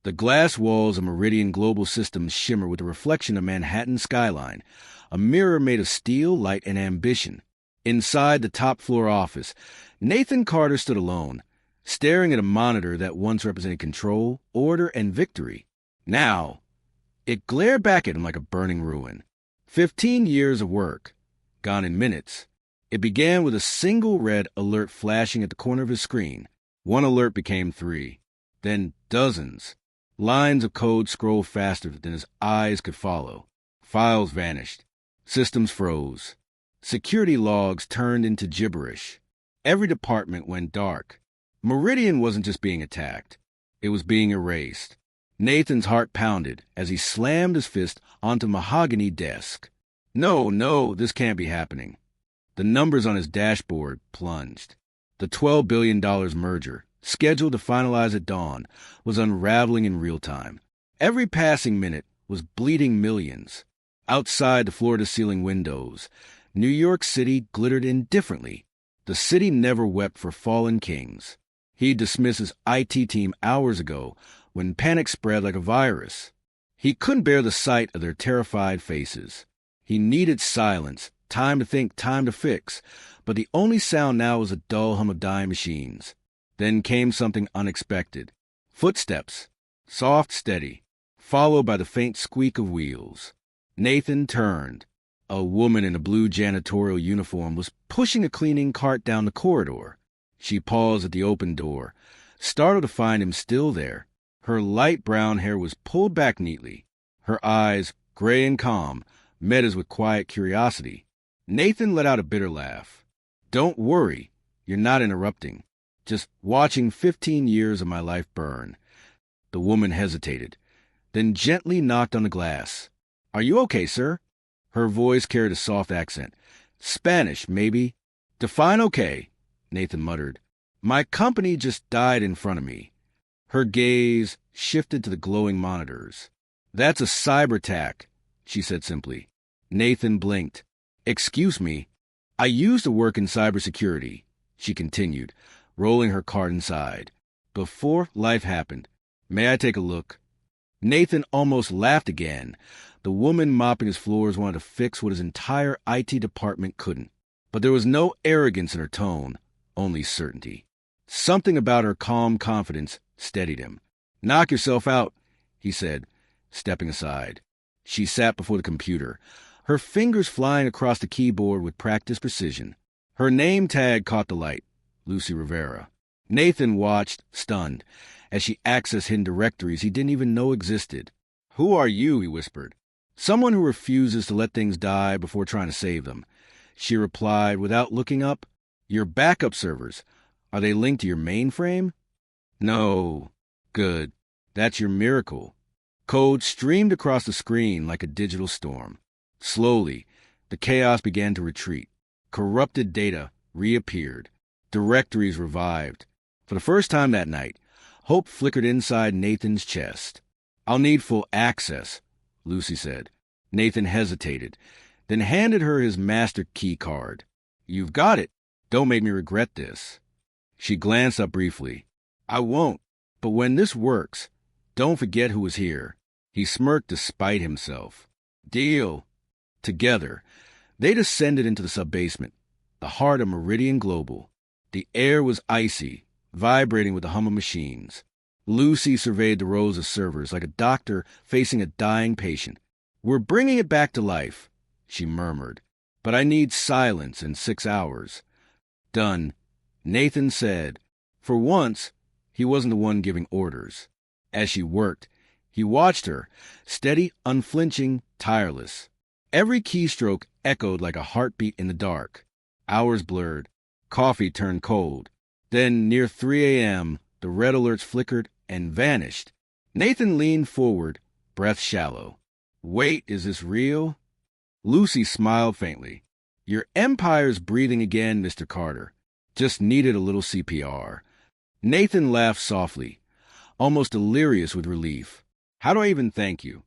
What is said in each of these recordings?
The glass walls of Meridian Global Systems shimmer with the reflection of Manhattan's skyline, a mirror made of steel, light, and ambition. Inside the top-floor office, Nathan Carter stood alone, staring at a monitor that once represented control, order, and victory. Now, it glared back at him like a burning ruin. 15 years of work, gone in minutes. It began with a single red alert flashing at the corner of his screen. One alert became 3, then dozens. Lines of code scrolled faster than his eyes could follow. Files vanished. Systems froze. Security logs turned into gibberish. Every department went dark. Meridian wasn't just being attacked. It was being erased. Nathan's heart pounded as he slammed his fist onto the mahogany desk. No, this can't be happening. The numbers on his dashboard plunged. The $12 billion merger, scheduled to finalize at dawn, was unraveling in real time. Every passing minute was bleeding millions. Outside the floor-to-ceiling windows, New York City glittered indifferently. The city never wept for fallen kings. He dismissed his IT team hours ago when panic spread like a virus. He couldn't bear the sight of their terrified faces. He needed silence, time to think, time to fix, but the only sound now was a dull hum of dying machines. Then came something unexpected. Footsteps, soft, steady, followed by the faint squeak of wheels. Nathan turned. A woman in a blue janitorial uniform was pushing a cleaning cart down the corridor. She paused at the open door, startled to find him still there. Her light brown hair was pulled back neatly. Her eyes, gray and calm, met his with quiet curiosity. Nathan let out a bitter laugh. "Don't worry, you're not interrupting. Just watching 15 years of my life burn." The woman hesitated, then gently knocked on the glass. "Are you okay, sir?" Her voice carried a soft accent. "Spanish, maybe." "Define okay," Nathan muttered. "My company just died in front of me." Her gaze shifted to the glowing monitors. "That's a cyber attack," she said simply. Nathan blinked. "Excuse me. I used to work in cybersecurity," she continued, rolling her cart inside. "Before life happened. May I take a look?" Nathan almost laughed again. The woman mopping his floors wanted to fix what his entire IT department couldn't. But there was no arrogance in her tone, only certainty. Something about her calm confidence steadied him. "Knock yourself out," he said, stepping aside. She sat before the computer, her fingers flying across the keyboard with practiced precision. Her name tag caught the light, Lucy Rivera. Nathan watched, stunned, as she accessed hidden directories he didn't even know existed. "Who are you?" he whispered. "Someone who refuses to let things die before trying to save them." She replied without looking up. "Your backup servers, are they linked to your mainframe?" "No." "Good. That's your miracle." Code streamed across the screen like a digital storm. Slowly, the chaos began to retreat. Corrupted data reappeared. Directories revived. For the first time that night, hope flickered inside Nathan's chest. "I'll need full access," Lucy said. Nathan hesitated, then handed her his master key card. "You've got it. Don't make me regret this." She glanced up briefly. "I won't. But when this works, don't forget who was here." He smirked despite himself. "Deal." Together, they descended into the sub-basement, the heart of Meridian Global. The air was icy, vibrating with the hum of machines. Lucy surveyed the rows of servers like a doctor facing a dying patient. "We're bringing it back to life," she murmured. "But I need silence in 6 hours." "Done," Nathan said. For once, he wasn't the one giving orders. As she worked, he watched her, steady, unflinching, tireless. Every keystroke echoed like a heartbeat in the dark. Hours blurred. Coffee turned cold. Then, near 3 a.m., the red alerts flickered and vanished. Nathan leaned forward, breath shallow. "Wait, is this real?" Lucy smiled faintly. "Your empire's breathing again, Mr. Carter. Just needed a little CPR." Nathan laughed softly, almost delirious with relief. "How do I even thank you?"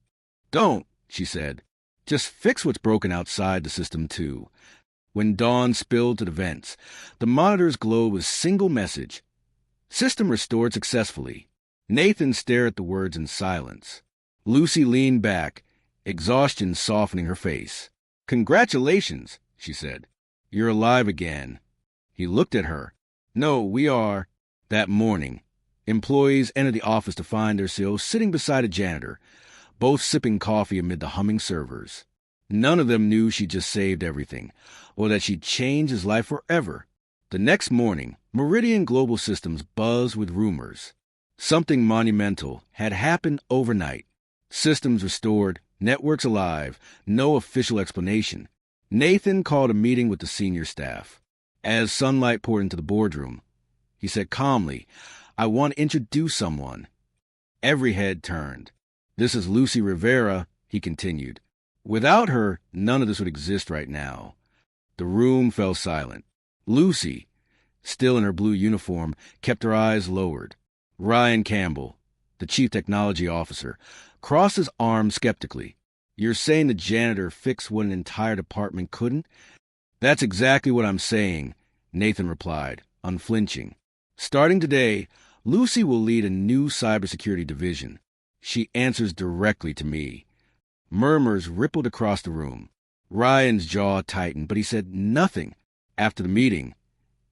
"Don't," she said. "Just fix what's broken outside the system, too." When dawn spilled to the vents, the monitors glowed with a single message. "System restored successfully." Nathan stared at the words in silence. Lucy leaned back, exhaustion softening her face. "Congratulations," she said. "You're alive again." He looked at her. "No, we are." That morning, employees entered the office to find themselves sitting beside a janitor, both sipping coffee amid the humming servers. None of them knew she just saved everything, or that she'd changed his life forever. The next morning, Meridian Global Systems buzzed with rumors. Something monumental had happened overnight. Systems restored, networks alive, no official explanation. Nathan called a meeting with the senior staff. As sunlight poured into the boardroom, he said calmly, "I want to introduce someone." Every head turned. "This is Lucy Rivera," he continued. "Without her, none of this would exist right now." The room fell silent. Lucy, still in her blue uniform, kept her eyes lowered. Ryan Campbell, the chief technology officer, crossed his arms skeptically. "You're saying the janitor fixed what an entire department couldn't?" "That's exactly what I'm saying," Nathan replied, unflinching. "Starting today, Lucy will lead a new cybersecurity division. She answers directly to me." Murmurs rippled across the room. Ryan's jaw tightened, but he said nothing. After the meeting,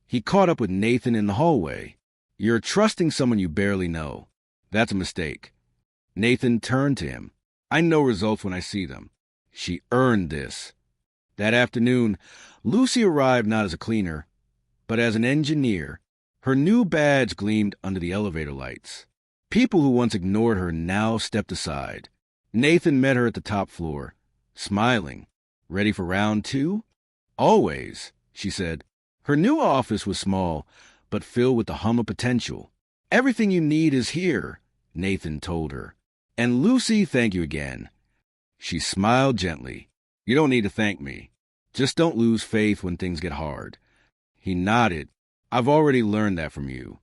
he caught up with Nathan in the hallway. "You're trusting someone you barely know. That's a mistake." Nathan turned to him. "I know results when I see them. She earned this." That afternoon, Lucy arrived not as a cleaner, but as an engineer. Her new badge gleamed under the elevator lights. People who once ignored her now stepped aside. Nathan met her at the top floor, smiling. "Ready for round two?" "Always," she said. Her new office was small, but filled with the hum of potential. "Everything you need is here," Nathan told her. "And Lucy, thank you again." She smiled gently. "You don't need to thank me. Just don't lose faith when things get hard." He nodded. "I've already learned that from you."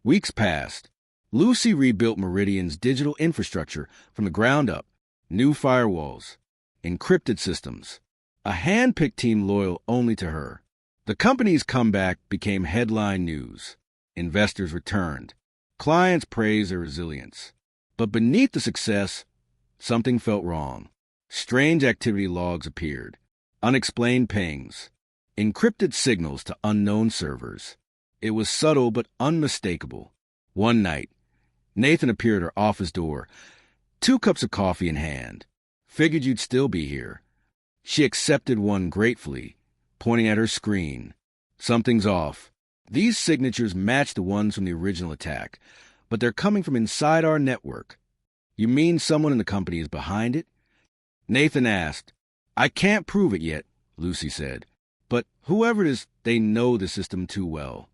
Weeks passed. Lucy rebuilt Meridian's digital infrastructure from the ground up. New firewalls, encrypted systems, a hand-picked team loyal only to her. The company's comeback became headline news. Investors returned. Clients praised their resilience. But beneath the success, something felt wrong. Strange activity logs appeared. Unexplained pings. Encrypted signals to unknown servers. It was subtle but unmistakable. One night, Nathan appeared at her office door, 2 cups of coffee in hand. "Figured you'd still be here." She accepted one gratefully, pointing at her screen. "Something's off. These signatures match the ones from the original attack, but they're coming from inside our network." "You mean someone in the company is behind it?" Nathan asked. "I can't prove it yet," Lucy said. "But whoever it is, they know the system too well."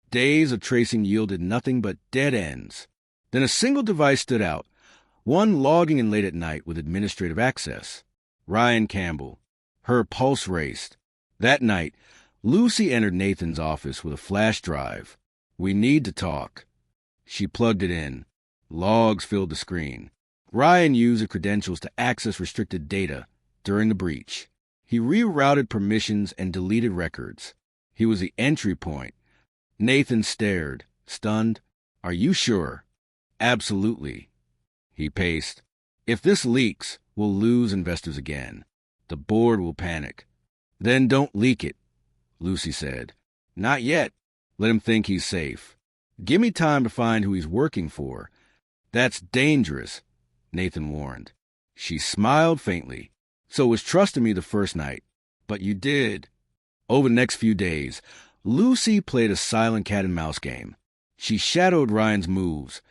Days of tracing yielded nothing but dead ends. Then a single device stood out, one logging in late at night with administrative access. Ryan Campbell. Her pulse raced. That night, Lucy entered Nathan's office with a flash drive. "We need to talk." She plugged it in. Logs filled the screen. Ryan used her credentials to access restricted data during the breach. He rerouted permissions and deleted records. He was the entry point. Nathan stared, stunned. "Are you sure?" "Absolutely." He paced. "If this leaks, we'll lose investors again. The board will panic." "Then don't leak it," Lucy said. "Not yet. Let him think he's safe. Give me time to find who he's working for." "That's dangerous," Nathan warned. She smiled faintly. "So was trusting me the first night. But you did." Over the next few days, Lucy played a silent cat-and-mouse game. She shadowed Ryan's moves,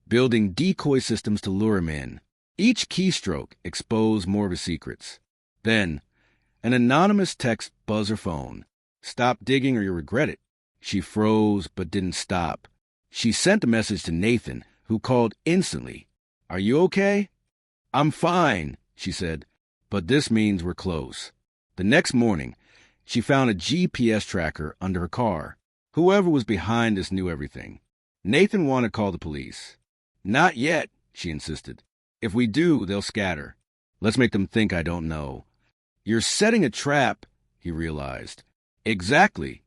building decoy systems to lure him in. Each keystroke exposed more of his secrets. Then, an anonymous text buzzed her phone. "Stop digging or you'll regret it." She froze but didn't stop. She sent the message to Nathan, who called instantly. "Are you okay?" "I'm fine," she said, "but this means we're close." The next morning, she found a GPS tracker under her car. Whoever was behind this knew everything. Nathan wanted to call the police. "Not yet," she insisted. "If we do, they'll scatter. Let's make them think I don't know." "You're setting a trap," he realized. "Exactly."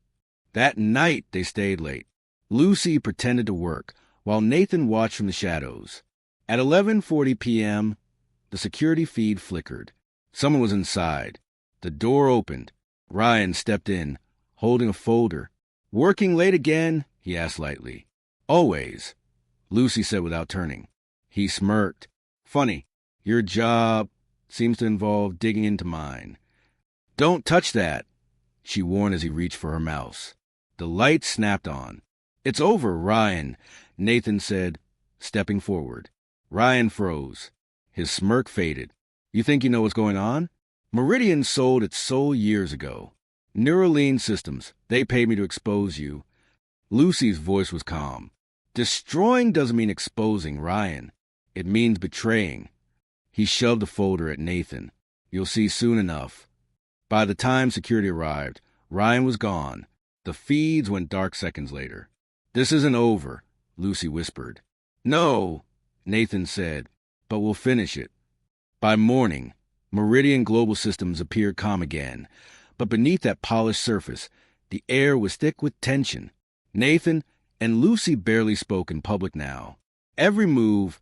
That night, they stayed late. Lucy pretended to work, while Nathan watched from the shadows. At 11:40 p.m., the security feed flickered. Someone was inside. The door opened. Ryan stepped in, holding a folder. "Working late again?" he asked lightly. "Always," Lucy said without turning. He smirked. "Funny, your job seems to involve digging into mine." "Don't touch that," she warned as he reached for her mouse. The light snapped on. "It's over, Ryan," Nathan said, stepping forward. Ryan froze. His smirk faded. "You think you know what's going on? Meridian sold its soul years ago. Neuralink Systems, they paid me to expose you." Lucy's voice was calm. "Destroying doesn't mean exposing, Ryan. It means betraying." He shoved the folder at Nathan. "You'll see soon enough." By the time security arrived, Ryan was gone. The feeds went dark seconds later. "This isn't over," Lucy whispered. "No," Nathan said, "but we'll finish it." By morning, Meridian Global Systems appeared calm again, but beneath that polished surface, the air was thick with tension. Nathan and Lucy barely spoke in public now. Every move,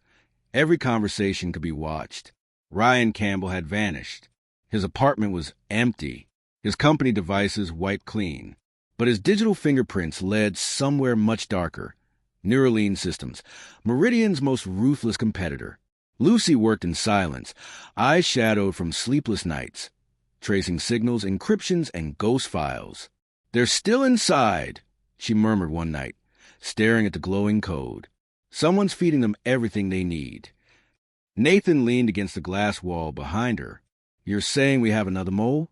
every conversation could be watched. Ryan Campbell had vanished. His apartment was empty, his company devices wiped clean. But his digital fingerprints led somewhere much darker. Neuralink Systems, Meridian's most ruthless competitor. Lucy worked in silence, eyes shadowed from sleepless nights, tracing signals, encryptions, and ghost files. "They're still inside," she murmured one night, staring at the glowing code. "Someone's feeding them everything they need." Nathan leaned against the glass wall behind her. "You're saying we have another mole?"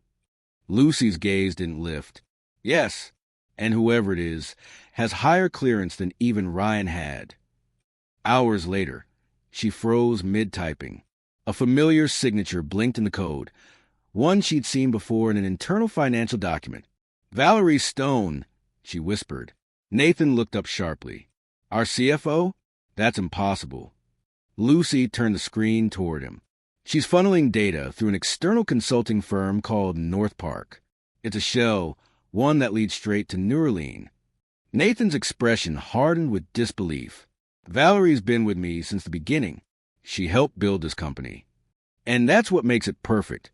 Lucy's gaze didn't lift. "Yes, and whoever it is has higher clearance than even Ryan had." Hours later, she froze mid-typing. A familiar signature blinked in the code, one she'd seen before in an internal financial document. "Valerie Stone," she whispered. Nathan looked up sharply. "Our CFO? That's impossible." Lucy turned the screen toward him. "She's funneling data through an external consulting firm called North Park. It's a shell, one that leads straight to Neuralink." Nathan's expression hardened with disbelief. "Valerie's been with me since the beginning. She helped build this company. And that's what makes it perfect,"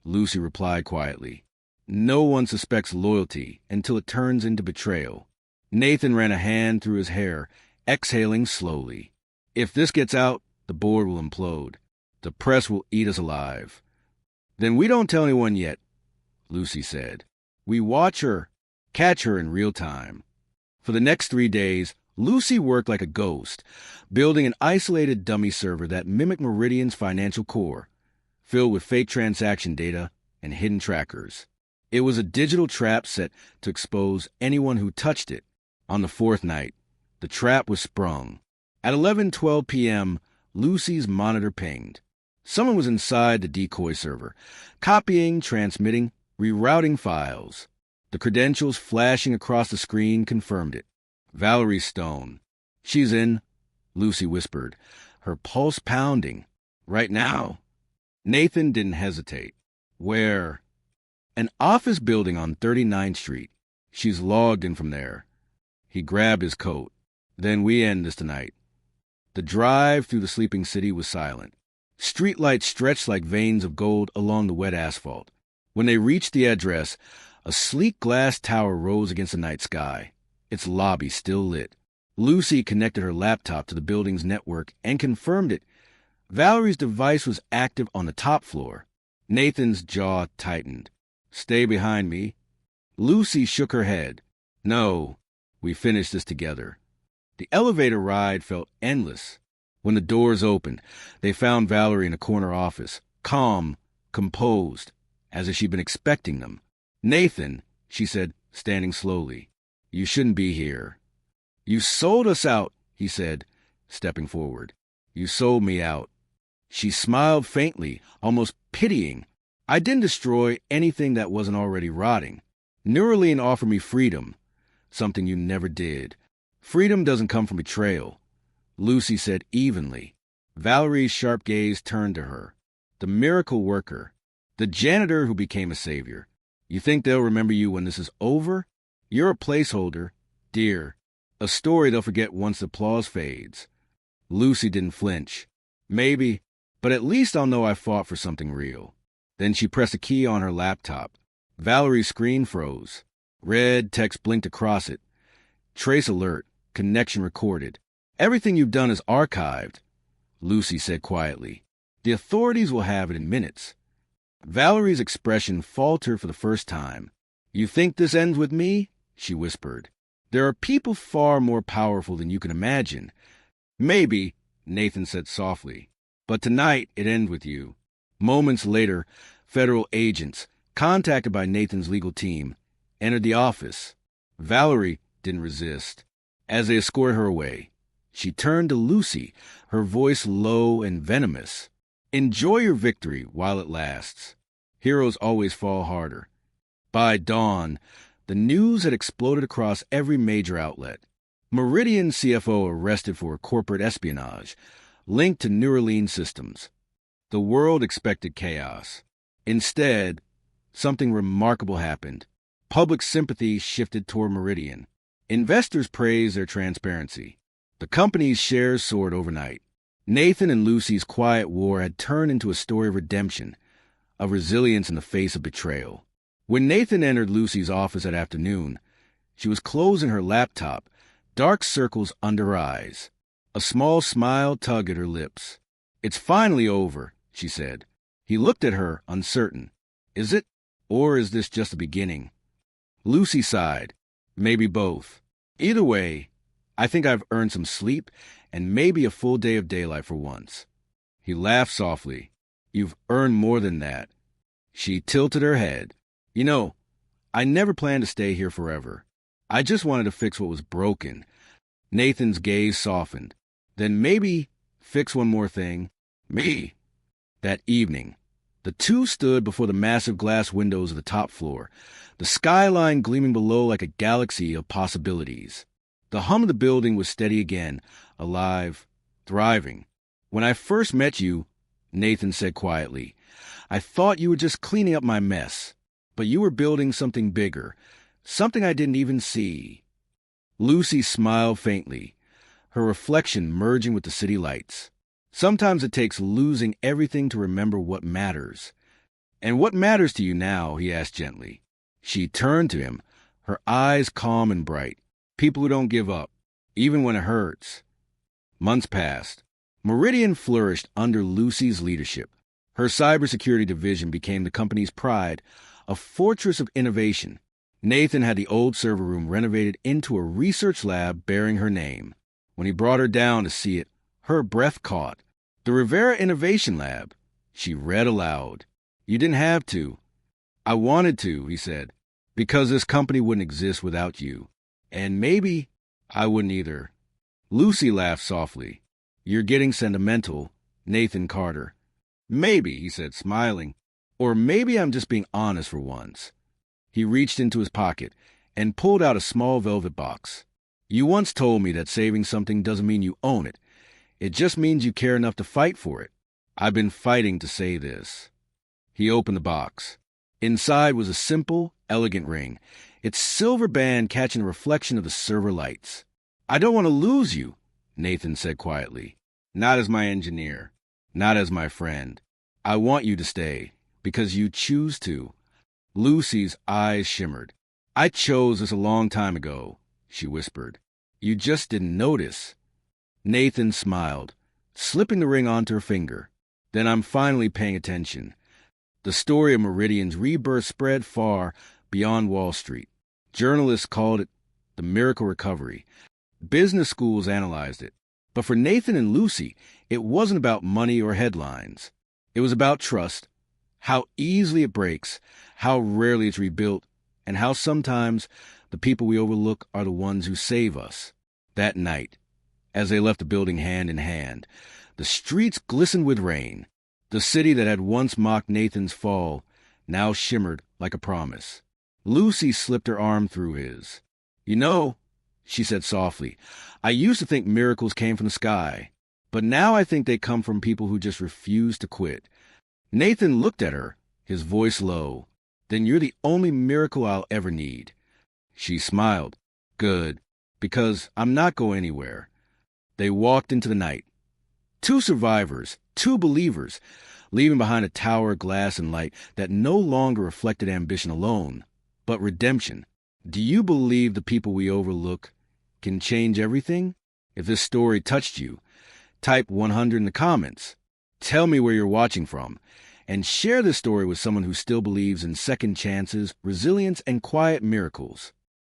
Lucy replied quietly. "No one suspects loyalty until it turns into betrayal." Nathan ran a hand through his hair, exhaling slowly. "If this gets out, the board will implode. The press will eat us alive." "Then we don't tell anyone yet," Lucy said. "We watch her, catch her in real time." For the next 3 days, Lucy worked like a ghost, building an isolated dummy server that mimicked Meridian's financial core, filled with fake transaction data and hidden trackers. It was a digital trap set to expose anyone who touched it. On the 4th night, the trap was sprung. At 11:12 p.m., Lucy's monitor pinged. Someone was inside the decoy server, copying, transmitting, rerouting files. The credentials flashing across the screen confirmed it. "Valerie Stone." "She's in," Lucy whispered, her pulse pounding. "Right now." Nathan didn't hesitate. "Where?" "An office building on 39th Street. She's logged in from there." He grabbed his coat. "Then we end this tonight." The drive through the sleeping city was silent. Streetlights stretched like veins of gold along the wet asphalt. When they reached the address, a sleek glass tower rose against the night sky, its lobby still lit. Lucy connected her laptop to the building's network and confirmed it. Valerie's device was active on the top floor. Nathan's jaw tightened. "Stay behind me." Lucy shook her head. "No, we finished this together." The elevator ride felt endless. When the doors opened, they found Valerie in a corner office, calm, composed, as if she'd been expecting them. "Nathan," she said, standing slowly, "you shouldn't be here." "You sold us out," he said, stepping forward. "You sold me out." She smiled faintly, almost pitying. "I didn't destroy anything that wasn't already rotting. Neuralink offered me freedom, something you never did. Freedom doesn't come from betrayal," Lucy said evenly. Valerie's sharp gaze turned to her. "The miracle worker. The janitor who became a savior. You think they'll remember you when this is over? You're a placeholder, dear. A story they'll forget once the applause fades. Lucy didn't flinch. Maybe, but at least I'll know I fought for something real. Then she pressed a key on her laptop. Valerie's screen froze. Red text blinked across it. Trace alert. Connection recorded. Everything you've done is archived, Lucy said quietly. The authorities will have it in minutes. Valerie's expression faltered for the first time. You think this ends with me? She whispered. There are people far more powerful than you can imagine. Maybe, Nathan said softly. But tonight it ends with you. Moments later, federal agents, contacted by Nathan's legal team, entered the office. Valerie didn't resist. As they escorted her away, she turned to Lucy, her voice low and venomous. Enjoy your victory while it lasts. Heroes always fall harder. By dawn, the news had exploded across every major outlet. Meridian CFO arrested for corporate espionage, linked to Neuralink systems. The world expected chaos. Instead, something remarkable happened. Public sympathy shifted toward Meridian. Investors praised their transparency. The company's shares soared overnight. Nathan and Lucy's quiet war had turned into a story of redemption, of resilience in the face of betrayal. When Nathan entered Lucy's office that afternoon, she was closing her laptop, dark circles under her eyes. A small smile tugged at her lips. It's finally over, she said. He looked at her, uncertain. Is it? Or is this just the beginning? Lucy sighed. Maybe both. Either way, I think I've earned some sleep and maybe a full day of daylight for once. He laughed softly. You've earned more than that. She tilted her head. You know, I never planned to stay here forever. I just wanted to fix what was broken. Nathan's gaze softened. Then maybe fix one more thing. Me. That evening, the two stood before the massive glass windows of the top floor, the skyline gleaming below like a galaxy of possibilities. The hum of the building was steady again, alive, thriving. When I first met you, Nathan said quietly, I thought you were just cleaning up my mess. But you were building something bigger, something I didn't even see. Lucy smiled faintly, her reflection merging with the city lights. Sometimes it takes losing everything to remember what matters. And what matters to you now? He asked gently. She turned to him, her eyes calm and bright. People who don't give up, even when it hurts. Months passed. Meridian flourished under Lucy's leadership. Her cybersecurity division became the company's pride, a fortress of innovation. Nathan had the old server room renovated into a research lab bearing her name. When he brought her down to see it, her breath caught. The Rivera Innovation Lab. She read aloud. You didn't have to. I wanted to, he said, because this company wouldn't exist without you. And maybe I wouldn't either. Lucy laughed softly. You're getting sentimental, Nathan Carter. Maybe, he said, smiling. Or maybe I'm just being honest for once. He reached into his pocket and pulled out a small velvet box. You once told me that saving something doesn't mean you own it. It just means you care enough to fight for it. I've been fighting to say this. He opened the box. Inside was a simple, elegant ring, its silver band catching the reflection of the server lights. I don't want to lose you, Nathan said quietly. Not as my engineer. Not as my friend. I want you to stay. Because you choose to. Lucy's eyes shimmered. I chose this a long time ago, she whispered. You just didn't notice. Nathan smiled, slipping the ring onto her finger. Then I'm finally paying attention. The story of Meridian's rebirth spread far beyond Wall Street. Journalists called it the miracle recovery. Business schools analyzed it. But for Nathan and Lucy, it wasn't about money or headlines. It was about trust. How easily it breaks, how rarely it's rebuilt, and how sometimes the people we overlook are the ones who save us. That night, as they left the building hand in hand, the streets glistened with rain. The city that had once mocked Nathan's fall now shimmered like a promise. Lucy slipped her arm through his. You know, she said softly, I used to think miracles came from the sky, but now I think they come from people who just refuse to quit. Nathan looked at her, his voice low. Then you're the only miracle I'll ever need. She smiled. Good, because I'm not going anywhere. They walked into the night. Two survivors, two believers, leaving behind a tower of glass and light that no longer reflected ambition alone, but redemption. Do you believe the people we overlook can change everything? If this story touched you, type 100 in the comments. Tell me where you're watching from, and share this story with someone who still believes in second chances, resilience, and quiet miracles.